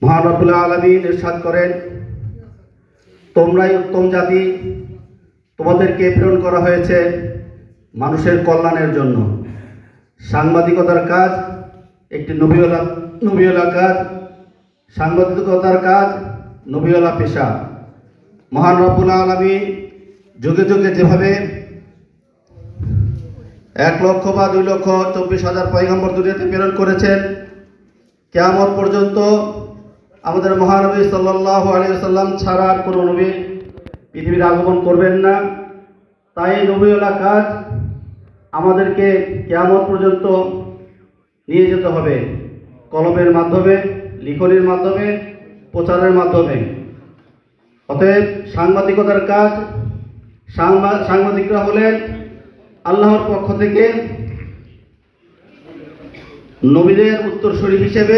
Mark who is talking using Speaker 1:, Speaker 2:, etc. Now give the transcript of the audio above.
Speaker 1: মহান রব্বুল আলামিন ইরশাদ করেন, তোমরাই উত্তম জাতি, তোমাদেরকে প্রেরণ করা হয়েছে মানুষের কল্যাণের জন্য। সাংবাদিকতার কাজ একটি নবীওয়ালা কাজ। সাংবাদিকতার কাজ নবীওয়ালা পেশা। মহান রব্বুল আলামিন যুগে যুগে যেভাবে 1,00,000 বা 2,24,000 পয়গম্বর দুনিয়াতে প্রেরণ করেছেন, কিয়ামত পর্যন্ত আমাদের মহানবী সাল্লাল্লাহু আলাইহি ওয়াসাল্লাম ছাড়া আর কোনো নবী পৃথিবীতে আগমন করবেন না। তাই নবীওয়ালা কাজ আমাদেরকে কিয়ামত পর্যন্ত নিয়ে যেতে হবে, কলমের মাধ্যমে, লিখনের মাধ্যমে, প্রচারের মাধ্যমে। অতএব সাংবাদিকতার কাজ, সাংবাদিকরা হলেন আল্লাহর পক্ষ থেকে নবীদের উত্তরসূরি হিসেবে